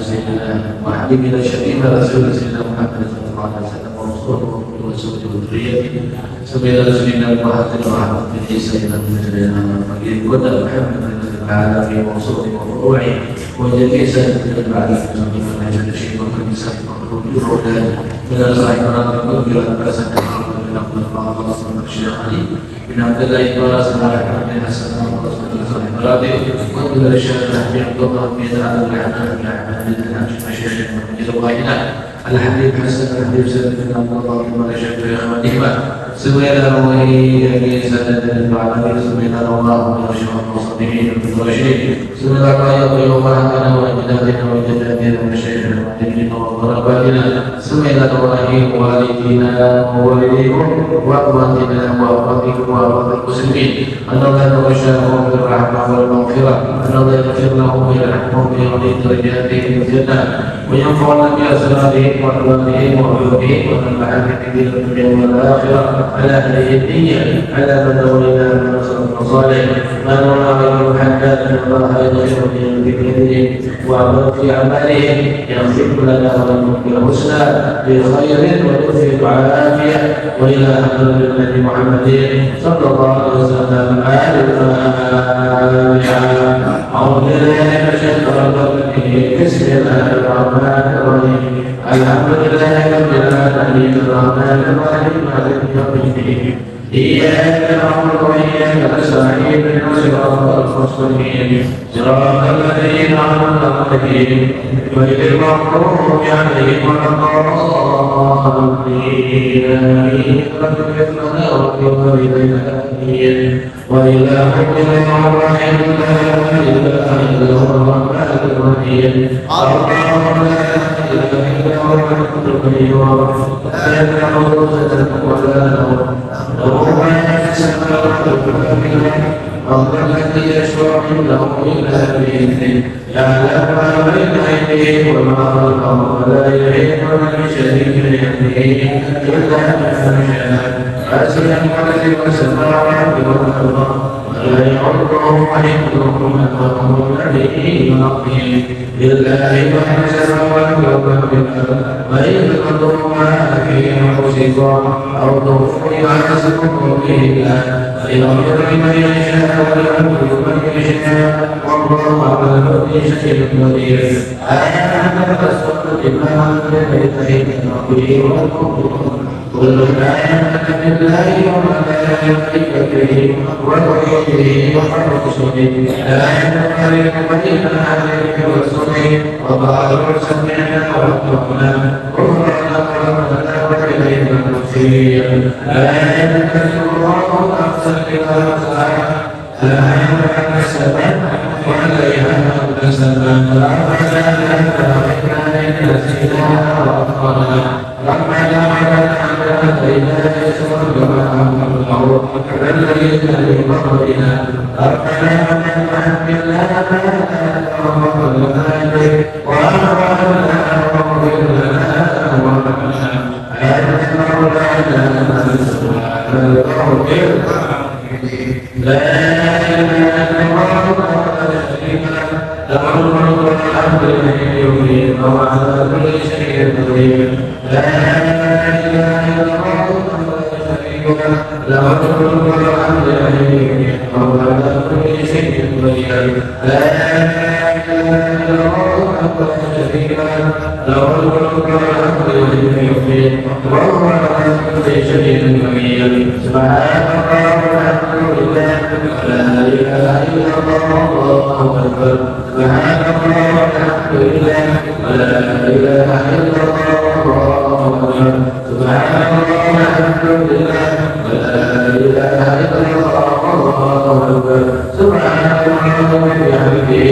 سيدنا وحبيبنا شفيعنا رسول سيدنا محمد صلى الله عليه وسلم ورسوله وسوره وذريته سيدنا رسولنا محمد وعبده سيدنا نبينا محمد كنا محمد العالمين ورسوله وفروعه وجميع سيدنا العالمين من اجل الشيء وكل سيد مخلوق يرودان من الخير ونقول بالأنفاس من أقول الله ورسوله الشيخ علي من عبد الله ولا سمع من حسن ورسول الله راضي وكل الشيخ الحبيب الله من على الحمد لله مشايخ من الله الحبيب حسن الحبيب سيدنا الله ورشد إخوانهما سوينا روحي سيدنا العالمين سوينا الله ورشد المصدقين والرشيد سوينا الله يوم رحمنا وإجدادنا وإجدادنا ومشايخنا ومعلمين وضرباتنا سوينا روحي والدينا ووالديكم وأخواتنا وأخواتكم وأخوات المسلمين أن الله يغشاهم بالرحمة والمغفرة أن الله يغفر لهم ويرحمهم ويعلي درجاتهم في الجنة وينفعنا بأسرارهم وأحوالهم وعيوبهم ونفعنا في الدنيا والآخرة على هذه الدنيا على من ولينا من صالح ما نرى غير حتى أن الله يغفر بذكرهم وعمل في أعمالهم يغفر لنا ولكم بالحسنى بخير ويثبت عافية وإلى حضرة النبي محمد صلى الله عليه وسلم أعوذ بالله من الشيطان الرجيم بسم الله الرحمن الرحيم الحمد لله رب العالمين الرحمن الرحيم مالك يوم الدين إياك نعبد وإياك نستعين اهدنا الصراط المستقيم صراط الذين أنعمت عليهم غير المغضوب عليهم ولا الضالين وإلى حكمنا الرحيم لا إله إلا هو الرحمن الرحيم اللهم لا إله إلا هو الحق القيوم لا يدعو سنة ولا نوم له ما في السماوات وما في الأرض الله الذي يشفع عنده إلا بإذنه يعلم ما بين أيديهم وما خلفهم ولا يحيطون بشيء من علمه إلا بما شاء واسع كرسيه السماوات والأرض ولا يعوده حفظهما وهو العلي العظيم لله ما في السماوات وما في الأرض وإن تبدوا ما في أنفسكم أو تخفوا يحاسبكم به الله فيغفر لمن يشاء ويعذب من يشاء والله على كل شيء قدير آمنت الرسول بما أنزل إليك ربي والمؤمنون كل آمن بالله وملائكته وكتبه ورسله لا نفرق بين أحد ورسله وقالوا سمعنا وأطعنا غفرانك ربنا وإليك المصير لا يتخذ الله نفسا إلا وسعها لها ما كسبت وعليها ما اكتسبت ربنا لا تؤاخذنا إن نسينا وأخطأنا ربنا إذا يسر كما أمرنا كالذين من قبلنا ربنا حملنا وأمرنا واغفر لنا وارحمنا أنت مولانا لا إله إلا الله له الملك والحمد لله يحيي وعلى كل شيء قدير لا إله إلا الله له الملك والحمد لله يحيي وعلى كل شيء قدير لا إله إلا الله وحده شريك له له الملك والحمد لله يحيي وهو على كل شيء قدير سبحان الله والحمد لله لا إله إلا الله والله أكبر سبحان الله والحمد لله ولا إله إلا الله والله أكبر سبحان الله والحمد لله ولا إله إلا الله والله أكبر سبحان الله وبحمده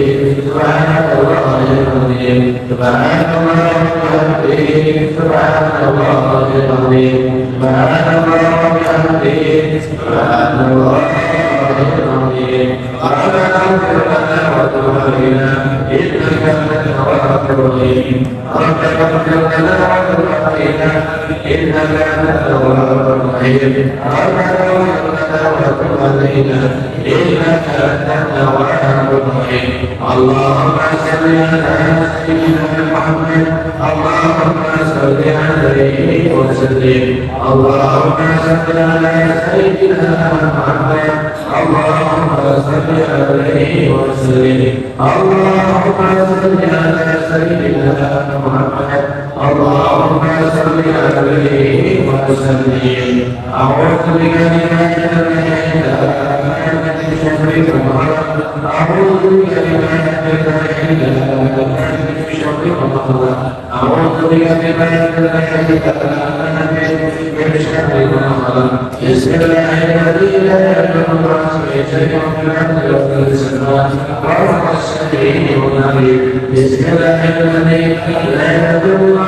سبحان الله العظيم سبحان الله وبحمده سبحان الله العظيم سبحان الله وبحمده سبحان الله العظيم ربنا اغفر لنا وتب علينا إنك أنت التواب الرحيم ربنا اغفر لنا وتب علينا إنك أنت التواب الرحيم الرحيم ربنا وتب علينا إنك أنت التواب الرحيم اللهم صل على سيدنا محمد اللهم صل عليه وسلم اللهم صل على سيدنا محمد اللهم صل عليه وسلم اللهم صل على سيدنا محمد اللهم صل عليه وسلم أعوذ بكلمات أعوذ بكلمات أعوذ بكلمات بسم الله الذي لا يضر شيء في الأرض وفي السماء وهو السميع العليم بسم الله الذي لا يضر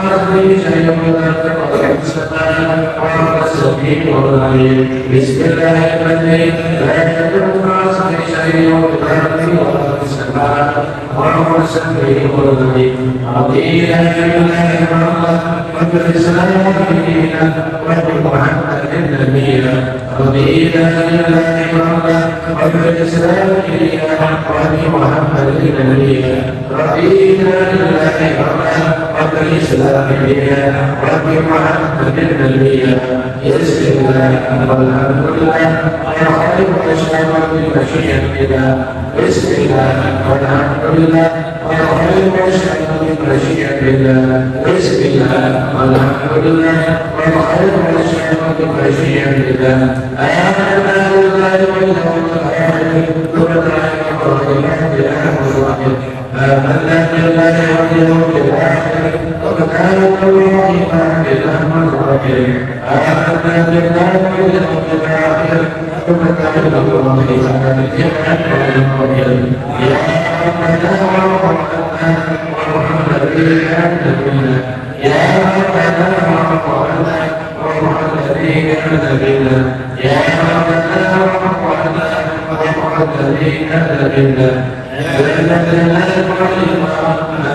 شيء في الأرض وفي السماء وهو السميع العليم بسم الله الذي لا يضر شيء في الأرض وفي السماء وهو السميع العليم رضينا بالله ربا وبالإسلام دينا وبمحمد نبينا رضينا بالله ربا وبالإسلام دينا وبمحمد نبينا رضينا بالله ربا وبالإسلام دينا وبمحمد نبينا بسم الله والحمد لله والخير والشر بمشيئة الله بسم الله والحمد لله والخير والشر بمشيئة الله بسم الله والحمد لله والخير والشر بمشيئة الله آمنا بالله واليوم الآخر آمنا بالله واليوم الآخر وكان الرحيما بالأمر الرحيم آمنا بالله واليوم الآخر وكان الرحيما بالأمر الرحيم يا ربنا ورحمنا ورحمة الذين يا ربنا ورحمنا ورحمة الذين يا ربنا ورحمنا ورحمة الذين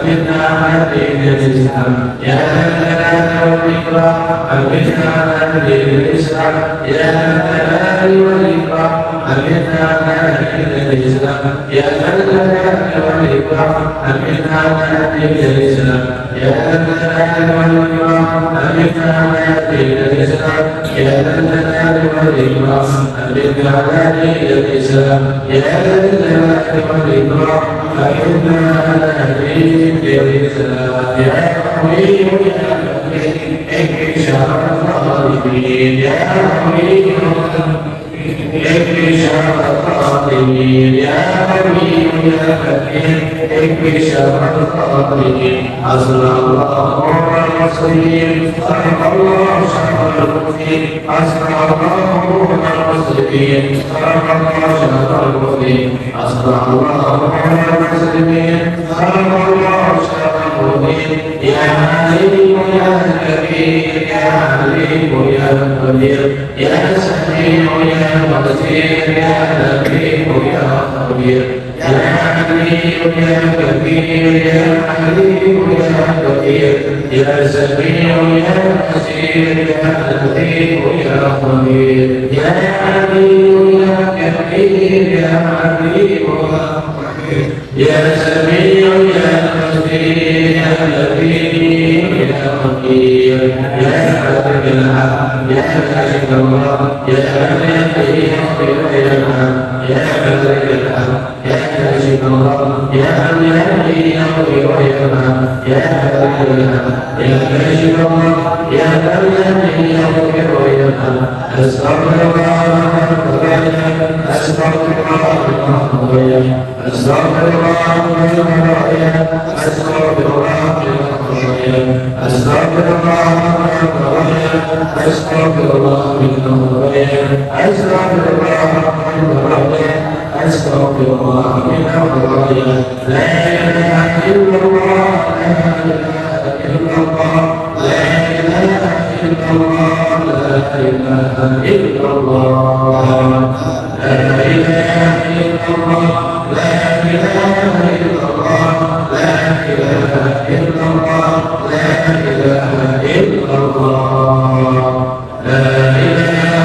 أمنا على دين الإسلام يا جلال والإكرام أمنا على دين الإسلام يا جلال والإكرام أمنا على دين الإسلام يا جلال والإكرام أمنا على دين الإسلام يا جلال والإكرام أمنا على دين الإسلام يا جلال والإكرام أمنا على دين الإسلام يا جلال والإكرام أمنا على دين الإسلام يا قوي يا متين اكفي شر الظالمين يا قوي اكفي شر الظالمين يا قوي يا متين اكفي شر الظالمين حسبنا الله ونعم الوكيل صدق الله شر الوكيل حسبنا الله ونعم الوكيل صدق الله شر الوكيل حسبنا الله ونعم الوكيل صدق الله شر الوكيل يا عليم يا كبير يا عليم يا قدير يا سميع يا بصير يا لطيف يا خبير يا عليم يا كبير يا عليم يا قدير يا سميع يا بصير يا لطيف يا خبير يا عليم يا كبير يا عليم يا سميع يا بصير يا لطيف يا خبير يا خالق الحق يا خالق الله يا خالق يا خالق الحق يا خالق الله يا خالق ويرحم يا خالق الحق يا خالق الله يا خالق ويرحم استغفر الله استغفر الله أستغفر الله من خطايا أستغفر الله من خطايا أستغفر الله من خطايا أستغفر الله من خطايا أستغفر الله من خطايا أستغفر الله من خطايا لا إله إلا الله لا إله إلا الله لا إله إلا الله لا إله إلا الله لا إله إلا الله لا إله إلا الله لا إله إلا الله لا إله إلا الله لا إله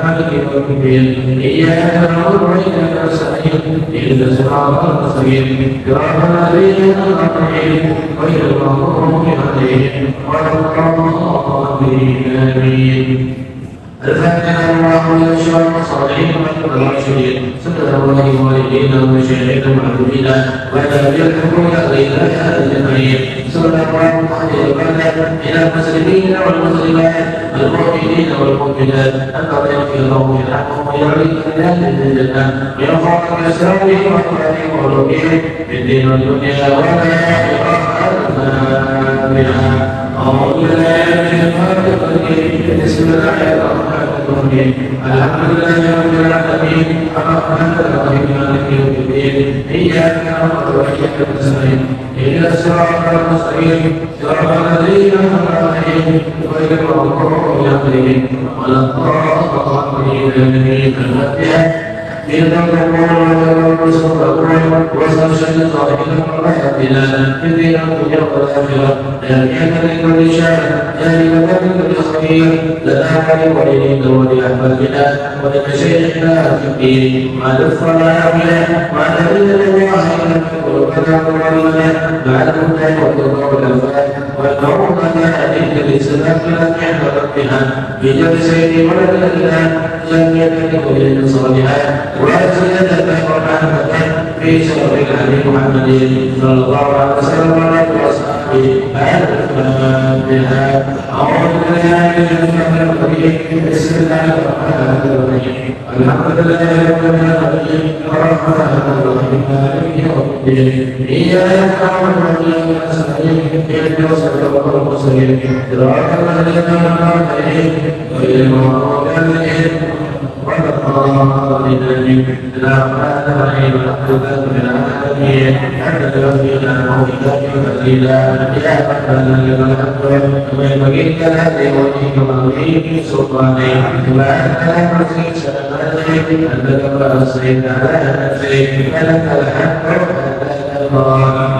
مالك يوم الدين إياك نعبد وإياك نستعين اهدنا الصراط المستقيم صراط الذين أنعمت عليهم غير المغضوب عليهم ولا الضالين آمين. الفاتحة الله والأشرار والصالحين والراشدين سنة الله والدين ومشايخ المعلومين ولا يلحقون إلا أجمعين صلى الله عليه وسلم إلى المسلمين والمسلمات المؤمنين والمؤمنات أن يغفر لهم ويرحمهم ويعيذ من أهل الجنة ويرفع من أسرارهم وأخلاقهم وعلومهم في الدين والدنيا والآخرة آمين. أعوذ بالله من الشيطان الرجيم بسم الله الرحمن الرحيم الحمد لله رب العالمين الرحمن الرحيم مالك يوم الدين إياك نعبد وإياك نستعين اهدنا الصراط المستقيم صراط الذين أنعمت عليهم غير المغضوب عليهم ولا الضالين آمين. الفاتحة إن الله وسنشهد صاحبنا ورحمتنا في الدين والدنيا والآخرة ذلك لكل شأن ذلك لكل خير لنا ولوالدينا ولأحبابنا ولمشايخنا في الدين مع الصلاة مع الذين الله إنك قلوبنا وعلمنا مع الهدى والتقى والأنفال والمعروضة عليك الإسلام بلا نعمة ربها بجلسين ولدنا جميع كل صالحات وأسئلة الرحمن في شرف النبي محمد صلى الله عليه وسلم وعلى أصحابه الفاتحة. أعوذ بالله من الشيطان الرجيم بسم الله الرحمن الرحيم الحمد لله رب العالمين الرحمن الرحيم مالك يوم الدين إياك نعبد وإياك نستعين اهدنا الصراط المستقيم صراط الذين أنعمت عليهم غير المغضوب عليهم ولا الضالين آمين. الرحمن الرحيم الحمد لله رب العالمين حمدا يوفينا وإياك فضيلا يا ربنا لك الحمد كما ينبغي لك الهدي وجهك وعظيم سلطانك وأنت المرسل سلامتك أنك فأصليت على نفسك فلك الحمد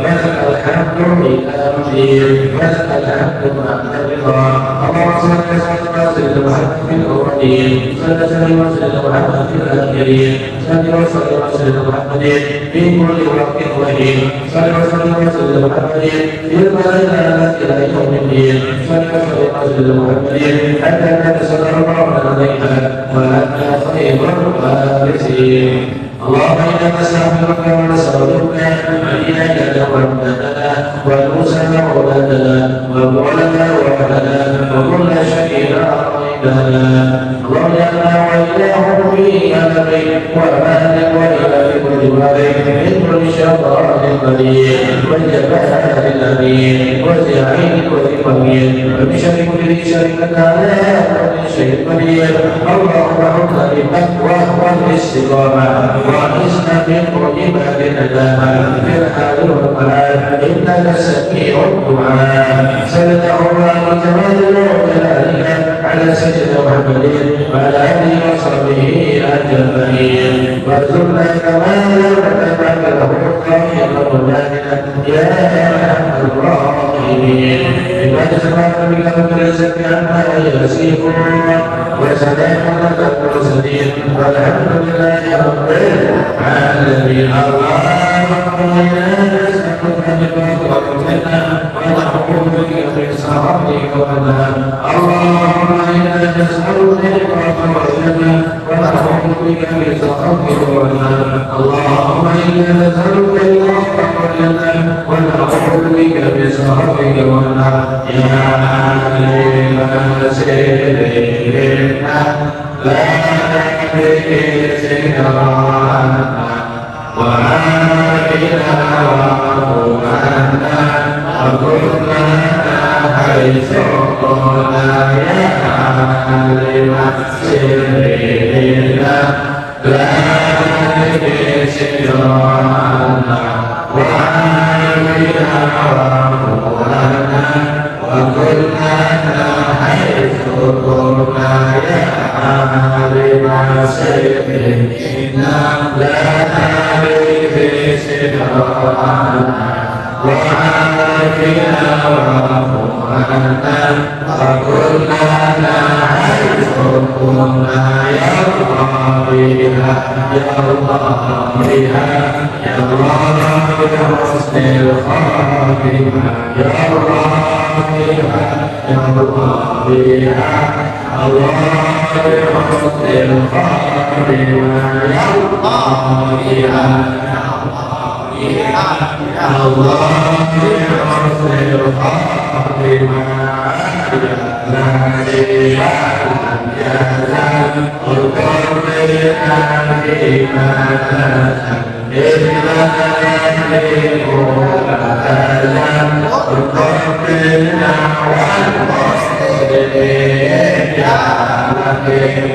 لك الحمد إلى مجيب ولك الحمد بعد الرضا. اللهم صل وسلم محمد في الأولين صلى وسلم محمد في الآخرين صلى وسلم محمد في كل وقت وحين صلى وسلم محمد في الملائكة إلى يوم الدين صلى وسلم محمد حتى نسأل الله عليها وأنت خير الوارثين. اللهم إنا نستغفرك ونستغفرك إنك توفيتنا والموسى مولاتنا ومولانا وحدنا وكل شيء أعطيتنا. اللهم إنا وإياهم في أمرك وأمان وإلى كل بارك من كل شيطان قدير والجبال الأمين والزعيم والإمامين ومن شر كل ذي شر على كل شيء قدير. اللهم حفظنا بالتقوى والاستقامة وأعزنا من موجبات الندامة في الحال والمآل إنك سميع الدعاء. صلى الله على جلالك على سيدنا محمد وعلى آله وصحبه أجمعين وارزقنا كمالا وتبعك له الخير والمنازل يا أرحم الراحمين. بما سمعت بك من رزق عما يصفون وسلام على المرسلين والحمد لله رب العالمين. اللهم إنا نسألك بفضلك ونعوذ بك من سخطك والنار. اللهم إنا نسألك بفضلك ونعوذ بك من سخطك والنار. اللهم إنا نسألك بفضلك ونعوذ بك من سخطك والنار. يا عليم سيدنا لا بإذنك وعافنا وعافنا وكنا حيث قلنا يا عالم سرنا لا بإذنك وعافنا وعافنا وكنا حيث قلنا يا عالم سرنا لا بإذنك وعافنا رحمنا وكن لنا حيث كنا يا الله بها يا الله بها يا الله بحسن الخاتمة يا الله بها يا الله بها الله بحسن الخاتمة يا الله بها يا الله بحسن الخاتمة لا إله إلا أنت القرآن بما إلا نملك الألم القرآن والمسلمين يا حكيم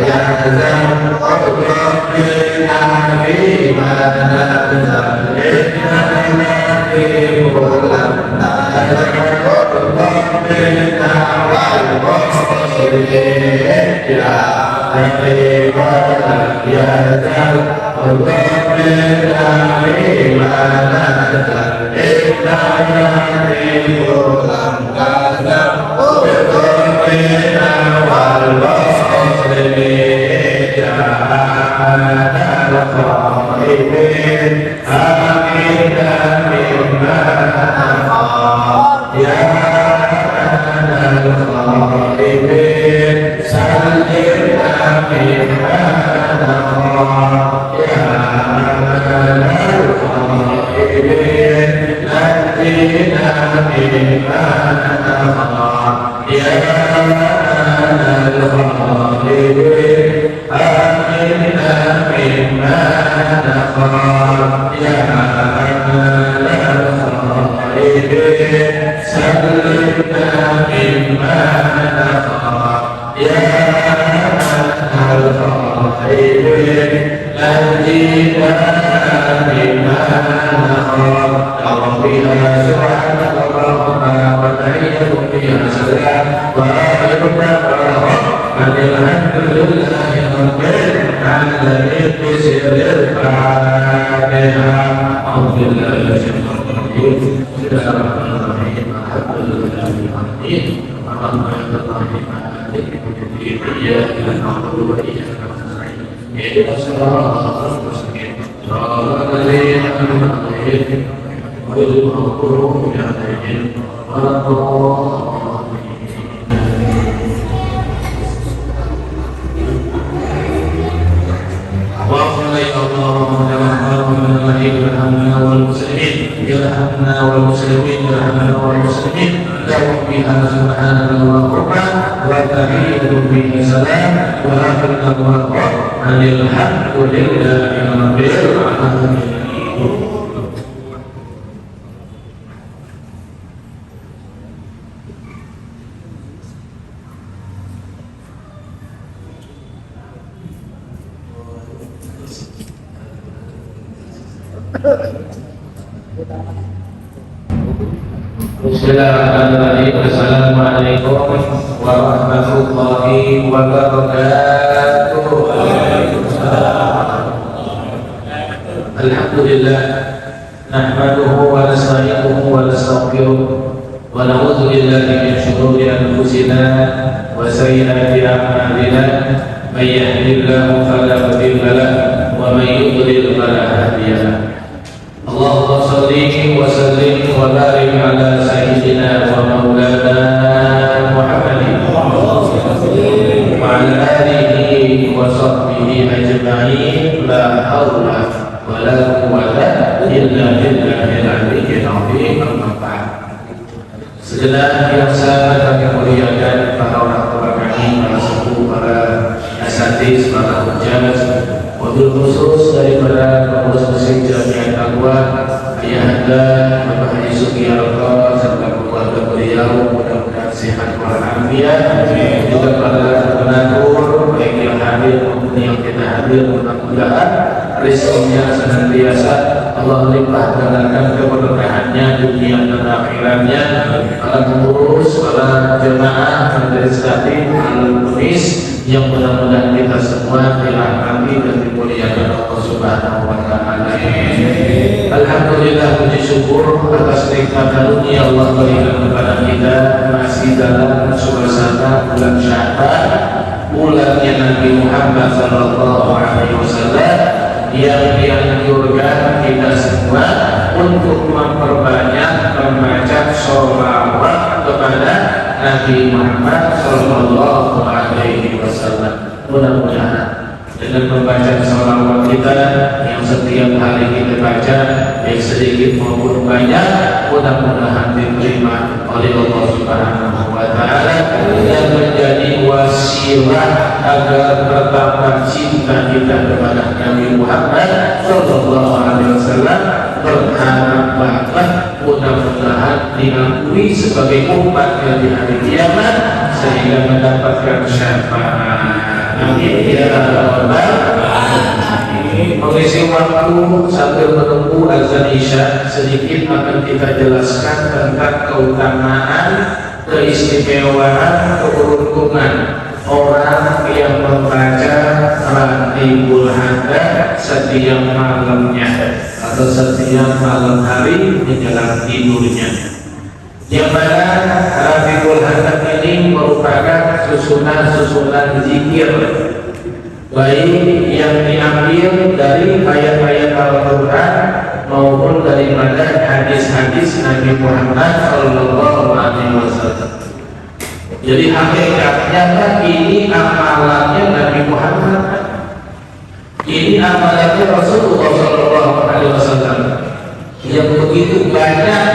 يا زم القرآن بما إلا نملك Bismillahirrahmanirrahim. Assalamualaikum warahmatullahi wabarakatuh. Alhamdulillah, nahmaduhu wa nasta'inuhu wa nastaghfiruh wa na'udzu billahi min shururi anfusina wa sayyiati a'malina. May yahdihillahu fala mudilla lahu wa may yudlil fala hadiya lahu. Allahumma shalli wa sallim wa barik ala sayyidina wa maulana Muhammadin wa ala alihi wa sahbihi ajma'in. La haula wa la quwwata illa billahil aliyyil azim. Amma ba'd. Segenap yang sangat kami muliakan para orang tua kami, para sepuh, para asatidz, para hujjaj, wabil khusus daripada pengurus Masjid Jamiah Taqwa, Ayahanda Bapak Haji Sugiyarto serta keluarga beliau, mudah-mudahan sehat walafiat. Juga para penatur baik yang hadir maupun yang tidak hadir, mudah-mudahan rezekinya senantiasa Allah limpah gandakan keberkahannya dunia dan akhiratnya. Para pengurus, para jemaah, majelis taklim, al-munis yang mudah-mudahan kita semua dirahmati dan dimuliakan Allah Subhanahu wa taala. Alhamdulillah, puji syukur atas nikmat karunia Allah berikan kepada kita masih dalam suasana bulan Sya'ban, bulannya Nabi Muhammad SAW, yang dianjurkan kita semua untuk memperbanyak membaca sholawat kepada Nabi Muhammad SAW. Mudah-mudahan dengan membaca sholawat kita yang setiap hari kita baca, baik sedikit maupun banyak, mudah-mudahan diterima oleh Allah Subhanahu wa Ta'ala dan menjadi wasilah agar bertambah cinta kita kepada Nabi Muhammad Sallallahu Alaihi Wasallam. Berharap mudah-mudahan diakui sebagai umatnya di hari kiamat sehingga mendapatkan syafaat. Amin ya rabbal alamin. Mengisi waktu sambil menunggu azan Isya, sedikit akan kita jelaskan tentang keutamaan, keistimewaan, keberuntungan orang yang membaca Ratibul Hadza setiap malamnya atau setiap malam hari menjelang tidurnya. Yang mana Ratibul Hadza ini merupakan susunan zikir, baik yang diambil dari ayat-ayat Al-Quran maupun daripada hadis-hadis Nabi Muhammad Sallallahu Alaihi Wasallam. Jadi hakikatnya ini amalannya Nabi Muhammad, ini amalannya Rasulullah Sallallahu Alaihi Wasallam yang begitu banyak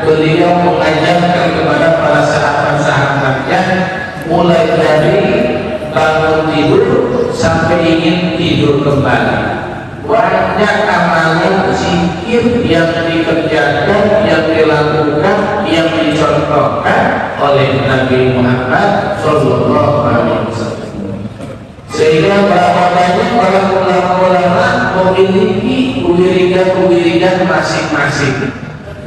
beliau mengajarkan kepada para sahabat-sahabatnya, mulai dari bangun tidur sampai ingin tidur kembali. Banyak amalan zikir yang dikerjakan, yang dilakukan, yang dicontohkan oleh Nabi Muhammad Sallallahu Alaihi Wasallam. Sehingga bahwa banyak para ulama memiliki wiridan masing-masing,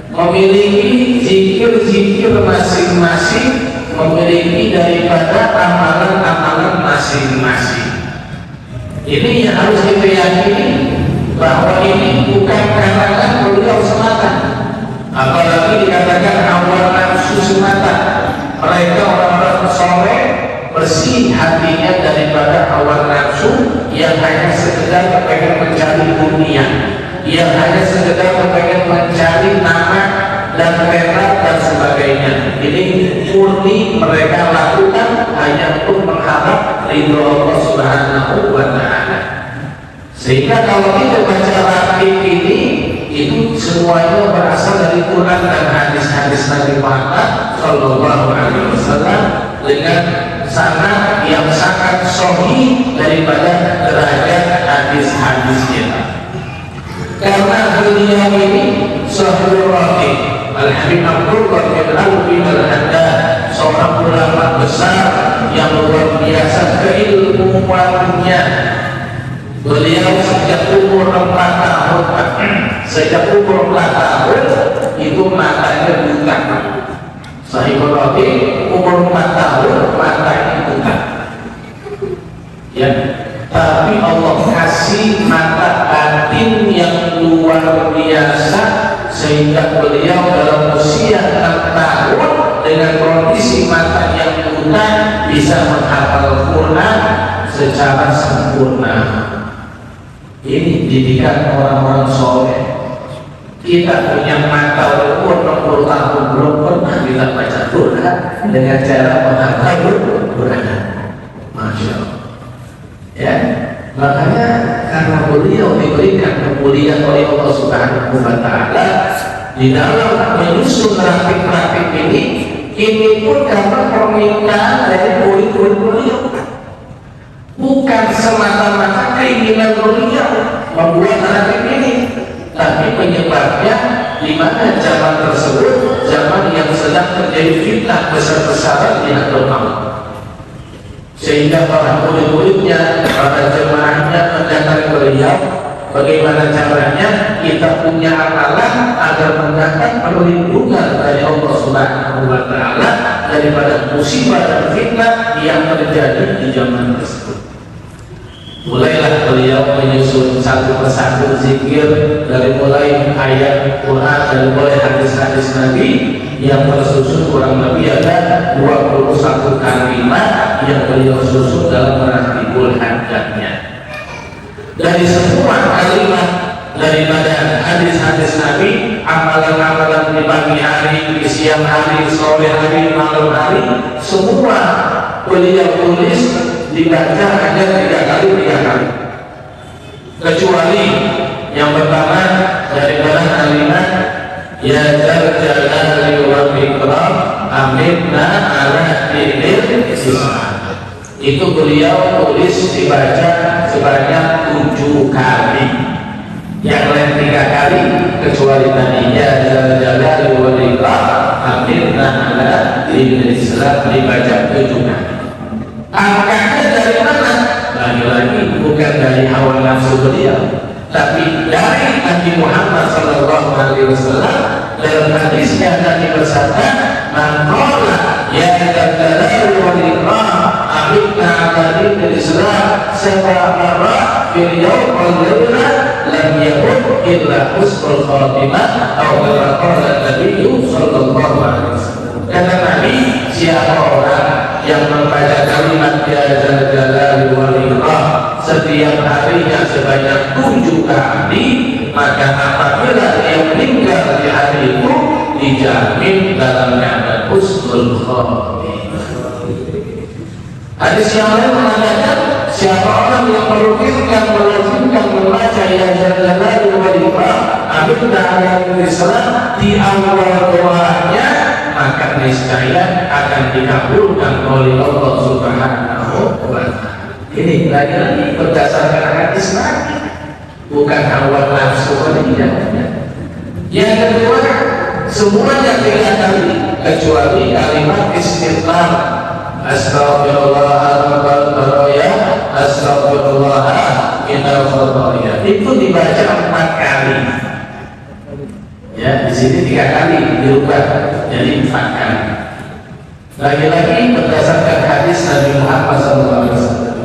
memiliki zikir-zikir masing-masing, memiliki daripada amalan-amalan masing-masing. Ini yang harus kita yakini, bahwa ini bukan karangan beliau semata, apalagi dikatakan awal nafsu semata. Mereka orang-orang soleh, bersih hatinya daripada awal nafsu yang hanya sekedar pengen mencari dunia, yang hanya sekedar pengen mencari nama dan perak dan sebagainya. Ini murni mereka lakukan hanya untuk mengharap ridho Allah Subhanahu wa Ta'ala. Sehingga kalau kita baca ratib ini, itu semuanya berasal dari Quran dan hadis-hadis Nabi Muhammad Sallallahu Alaihi Wasallam dengan sanad yang sangat sahih daripada derajat hadis-hadisnya. Karena beliau ini Sahibul Ratib Al-Habib Abdullah bin Al-Bin Al-Haddad, seorang ulama besar yang luar biasa keilmuannya. Beliau sejak umur 4 tahun, itu matanya buta. Sahibul Ratib umur 4 tahun matanya buta. Ya, tapi Allah kasih mata batin yang luar biasa sehingga beliau dalam usia 6 tahun dengan kondisi mata yang buta bisa menghafal Quran secara sempurna. Ini didikan orang-orang soleh. Kita punya mata umur 60 tahun belum pernah kita baca Quran dengan cara menghafal Quran. Masya Allah. Ya, makanya karena beliau diberikan kemuliaan oleh Allah Subhanahu wa Ta'ala di dalam menyusun ratib-ratib ini pun karena permintaan dari murid-murid beliau, bukan semata-mata keinginan beliau membuat ratib ini, tapi penyebabnya di mana zaman tersebut zaman yang sedang terjadi fitnah besar-besaran di hadal maut, sehingga para murid-muridnya, para jemaahnya mendatangi beliau. Bagaimana caranya kita punya amalan agar mendapat perlindungan dari Allah Subhanahu wa Ta'ala daripada musibah dan fitnah yang terjadi di zaman tersebut. Mulailah beliau menyusun satu persatu zikir dari mulai ayat Quran dan mulai hadis-hadis Nabi yang tersusun kurang lebih ada 21 kalimat yang beliau susun dalam merangkul hadatnya. Dari semua kalimat daripada hadis-hadis Nabi, amalan-amalan di pagi hari, di siang hari, sore hari, malam hari, semua beliau tulis dibaca hanya 3 kali. Kecuali yang pertama daripada kalimat ya dzal jalali wal ikram aminna ala dinil Islam. Itu beliau tulis dibaca sebanyak 7 kali. Yang lain 3 kali kecuali tadi ya dzal jalali wal ikram aminna ala dinil Islam dibaca 7 kali. Angkanya dari mana? Lagi-lagi bukan dari hawa nafsu beliau, tapi dari Nabi Muhammad SAW. Dalam hadisnya Nabi bersabda, "Man qala ya dzal wal ikram aminna ala dinil Islam sab'a marrat fil yawm wal laila lam yakun illa husnul khatimah aw kama qala Nabi sallallahu alaihi wasallam." Kata Nabi, siapa orang yang membaca kalimat ya dzal jalali wal ikram setiap harinya sebanyak 7 kali, maka apabila dia meninggal di hari itu dijamin dalam keadaan husnul khatimah. Hadis yang lain mengatakan siapa orang yang melazimkan membaca ya dzal jalali wal ikram aminna ala dinil Islam di awal doanya, maka niscaya akan dikabulkan oleh Allah Subhanahu wa Ta'ala. Ini lagi-lagi berdasarkan hadis Nabi, bukan hawa nafsu beliau. Yang kedua, semuanya 3 kali kecuali kalimat istighfar, astaghfirullahaladzim, astaghfirullah minal khataaya, itu dibaca 4 kali. Ya, di sini 3 kali dirubah jadi 4 kali. Lagi-lagi berdasarkan hadis Nabi Muhammad SAW.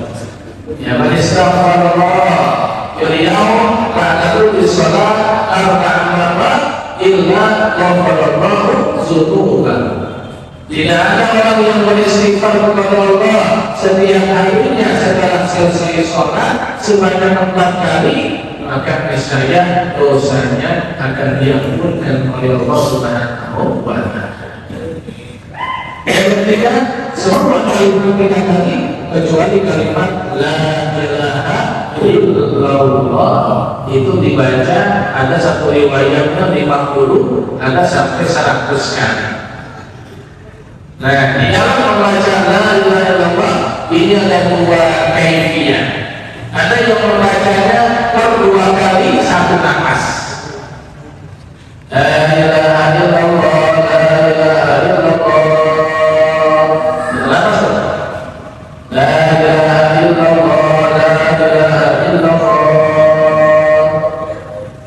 Ya, man istaghfarallah fil yaum ba'da kulli shalah 4 marrat illa ghafarallahu dzunuban. Tidak ada orang yang beristighfar kepada Allah setiap harinya setelah selesai sholat sebanyak 4 kali, maka niscaya dosanya akan diampunkan oleh Allah Subhanahu wa Ta'ala. Yang ketiga, semua kalimat tadi kecuali kalimat la ilaha illallah itu dibaca ada satu riwayatnya 50, ada sampai 100 kali. Nah, di dalam membaca la ilaha illallah ini ada 2 kaifiyah. Ada yang membacanya per 2 kali 1 nafas. La ilaha illallah, la ilaha illallah. La ilaha illallah, la ilaha illallah.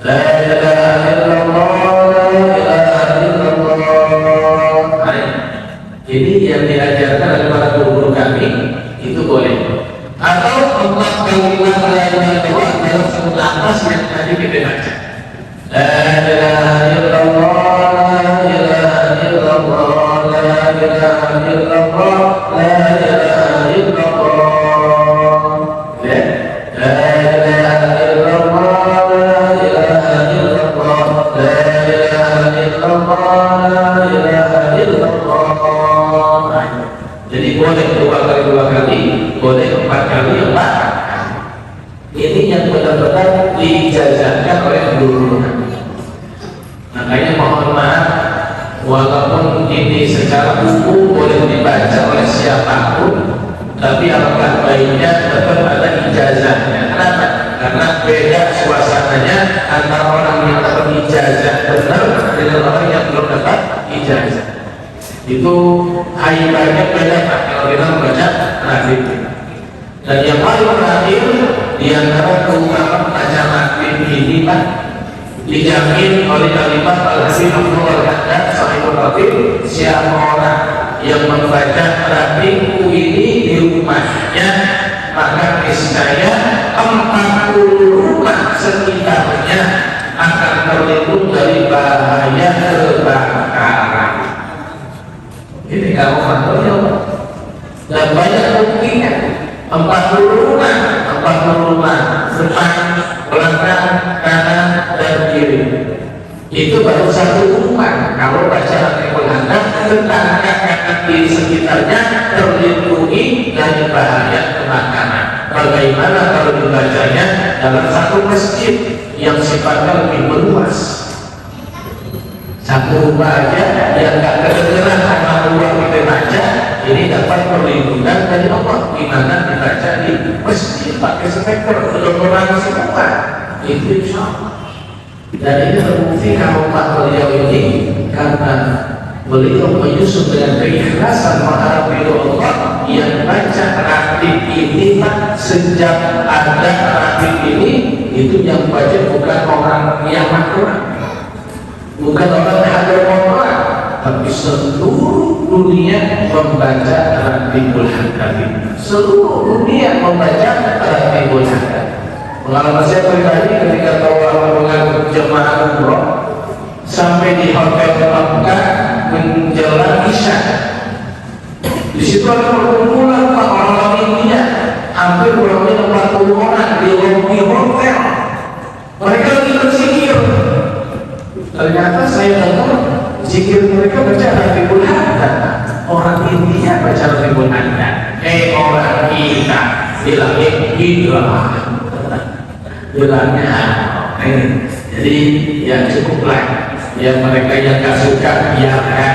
La ilaha illallah, la ilaha illallah. Ini yang diajarkan oleh para guru-guru kami, itu boleh. Atau 4 kalimat la ilaha illallah dalam 1 nafas yang tadi kita baca. La ilaha illallah, la ilaha illallah, la ilaha illallah, la ilaha illallah. Ya, la ilaha illallah, la ilaha illallah, la ilaha illallah, la ilaha illallah. Jadi boleh 2 kali, boleh 4 kali, 4. Ini yang benar-benar diijazahkan oleh guru. Makanya mohon maaf, walaupun ini secara buku boleh dibaca oleh siapapun, tapi alangkah baiknya tetap ada ijazahnya. Kenapa? Karena beda suasananya antara orang yang dapat ijazah benar dengan orang yang belum dapat ijazah. Itu haibahnya beda Pak kalau kita membaca hadis. Dan yang paling terakhir di antara keutamaan baca hadis ini Pak, dijamin oleh kalimat al-Habib Abdul Haddad Sahibul Ratib, siapa orang yang membaca rabiku ini di rumahnya, maka niscaya 40 rumah sekitarnya akan terlindung dari bahaya kebakaran. Ini kalau faktornya, dan banyak buktinya. 40 rumah depan, belakang, kanan, dan kiri. Itu baru satu rumah. Kalau baca Al-Quran Anda, tetangga kanan di sekitarnya terlindungi dari bahaya kebakaran. Bagaimana kalau dibacanya dalam satu masjid yang sifatnya lebih meluas? Satu rumah aja yang gak kedengeran sama ruang kita baca, ini dapat perlindungan dari Allah. Gimana dibaca di masjid pakai speaker, belum orang semua. Itu insya Allah. Dan ini terbukti kalau Pak beliau ini karena beliau menyusun dengan keikhlasan mengharap ridho Allah, yang baca ratib ini sejak ada ratib ini, itu yang baca bukan orang yang makruh, bukan orang hadir, tapi seluruh dunia membaca ratibul hadith. Seluruh dunia membaca ratibul hadith. Pengalaman saya pribadi ketika tawaf dengan jemaah umroh sampai di hotel Makkah menjelang Isya, di situ ada perkumpulan orang-orang India, hampir kurang lebih 40 orang di lobi hotel. Mereka lagi berzikir. Ternyata saya dengar zikir mereka baca ratibul hadith. Orang India baca ratibul hadith. Orang kita bilangnya hijrah. Bilangnya jadi ya cukuplah ya, mereka yang gak suka biarkan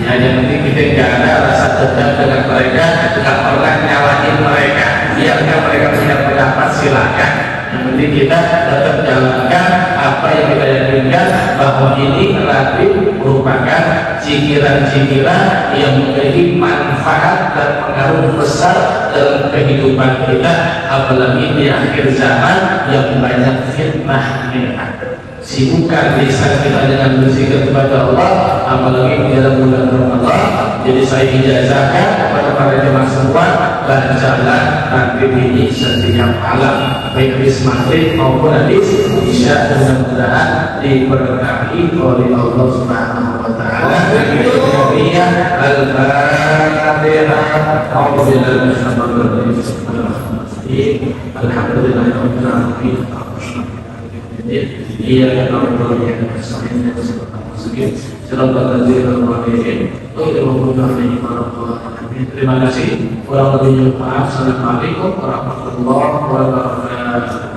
ya, yang penting kita gak ada rasa dendam dengan mereka, gak pernah nyalahin mereka, biarkan mereka punya pendapat, silakan. Yang penting kita tetap jalankan apa yang kita yakinkan, bahwa ini ratib merupakan cikiran-cikiran yang memiliki manfaat dan pengaruh besar dalam kehidupan kita, apalagi di akhir zaman yang banyak fitnah. Sibukkan lisan kita dengan berzikir kepada Allah, apalagi di dalam bulan Ramadan. Jadi saya ijazahkan kepada para jemaah semua, bacalah ratib ini setiap malam, baik habis maghrib maupun habis isya, mudah-mudahan diberkahi oleh Allah Subhanahu wa taala. Al-Fatihah. Alhamdulillahirabbil alamin. Iya, kalau yang bersama terima kasih. Kurang lebihnya maaf. Assalamualaikum warahmatullahi wabarakatuh.